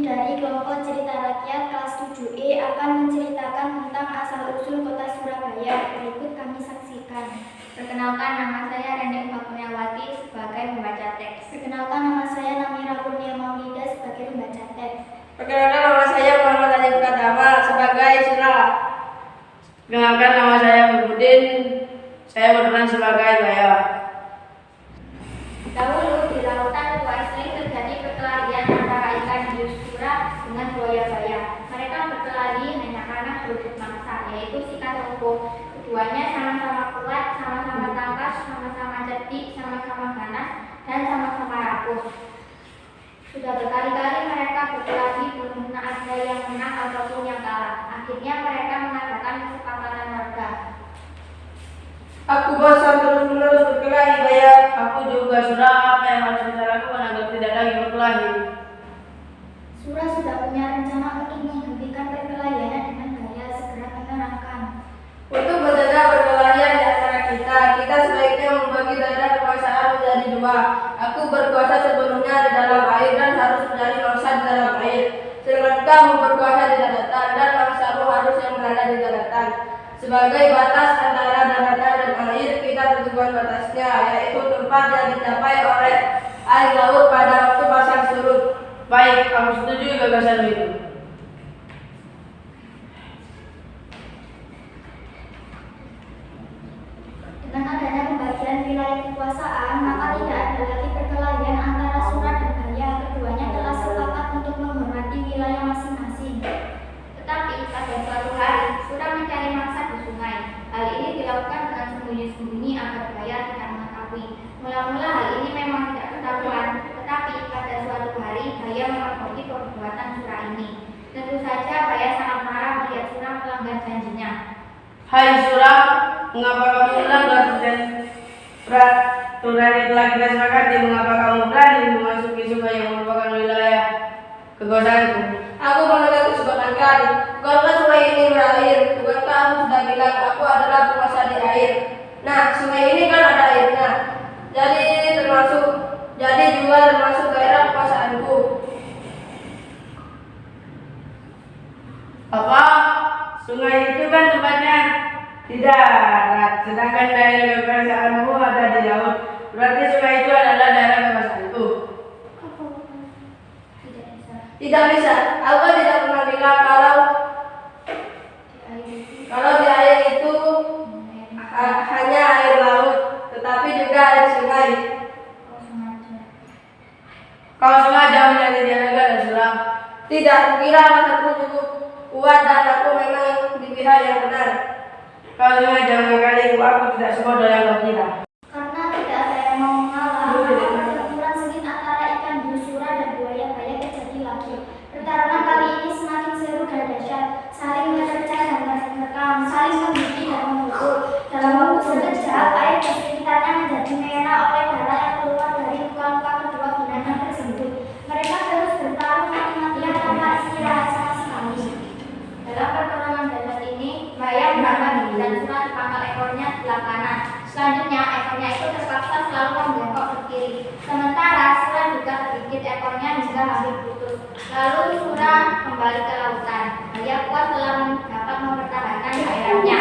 dari kelompok cerita rakyat kelas 7E akan menceritakan tentang asal-usul kota Surabaya. Berikut kami saksikan. Perkenalkan, nama saya Reni Kurniawati sebagai pembaca teks. Perkenalkan, nama saya Namira Kurnia Maulida sebagai pembaca teks. Perkenalkan, nama saya Muhammad Ali Pratama sebagai surah. Perkenalkan, nama saya Budin. Saya berperan sebagai Baya. Dahulu di lautan luas sering terjadi perkelahian antara ikan Yusura dengan buaya Baya. Mereka berkelahi hanya karena berebut mangsa, yaitu sikat rompong. Keduanya sama-sama kuat, sama-sama tangkas, sama-sama cerdik, sama-sama ganas, dan sama-sama rapuh. Sudah berkali-kali mereka berkelahi, belum pernah ada yang menang ataupun yang kalah. Akhirnya mereka mengadakan kesepakatan warga. Aku bosan terus-menerus berkelahi, Baya. Aku juga sudah, apa yang harus kita lakukan agar tidak lagi berkelahi? Surah sudah punya rencana untuk menghentikan perkelahian dengan Baya. Segera menerangkan. Untuk menjaga perkelahian di antara kita sebaiknya membagi daerah kekuasaan menjadi dua. Aku berkuasa sepenuhnya di dalam air dan harus mencari mangsa di dalam air. Sedangkan kamu berkuasa di daratan dan mangsamu harus yang berada di daratan. Sebagai batas antara daratan dan air, kita tentukan batasnya, yaitu tempat yang dicapai oleh air laut pada waktu pasang surut. Baik, aku setuju gagasan itu. Dengan adanya pembagian wilayah kekuasaan, maka tidak ada lagi perkelahian antara Surah dan Baya. Keduanya telah sepakat untuk menghormati wilayah masing-masing. Tetapi pada suatu hari, Surah mencari mangsa di sungai. Hal ini dilakukan dengan sembunyi-sembunyi agar Baya tidak mengetahui. Mula-mula hal ini memang tidak ketahuan, tetapi pada suatu hari Baya memergoki perbuatan Surah ini. Tentu saja Baya sangat marah melihat Surah melanggar janjinya. Hai Surah, mengapa kamu melanggar peraturan yang telah kita sepakati? Mengapa kamu berani memasuki sungai yang merupakan wilayah kekuasaanku? Aku melanggar kesepakatan. Bukankah sungai ini berair? Bukankah aku sudah bilang aku adalah penguasa di air? Nah, sungai ini kan ada airnya. Jadi juga termasuk daerah kekuasaanku. Apa? Sungai itu kan tempatnya di darat, sedangkan daerah kekuasaanmu ada di laut. Berarti sungai itu adalah daerah kekuasaanku. Tidak bisa. Aku tidak pernah bilang kalau di air itu hanya air laut, tetapi juga air sungai. Kau sengaja menjadi dialog Surah. Tidak, kukira alasanku cukup kuat dan aku memang di pihak yang benar. Kau sengaja mengakaliku, aku tidak sebodoh yang kau kira. Karena tidak ada yang mau mengalah, maka pertempuran sengit antara ikan Yusura dan buaya Baya terjadi lagi. Pertarungan kali ini semakin seru dan dahsyat, saling menerjang dan menerkam, saling membunuh dan memukul. Dalam waktu sekejap, air di sekitarnya menjadi merah oleh darah yang keluar dari luka-luka kedua binatang tersebut. Mereka terus bertarung mati-matian tanpa istirahat sama sekali. Dalam pertarungan dahsyat ini, Baya berangkat dan Surah dipangkal ekornya sebelah kanan. Selanjutnya, ekornya itu terpaksa selalu membengkok ke kiri. Sementara Surah juga tergigit ekornya hingga hampir putus. Lalu Surah kembali ke lautan. Baya kuat telah dapat mempertahankan daerahnya.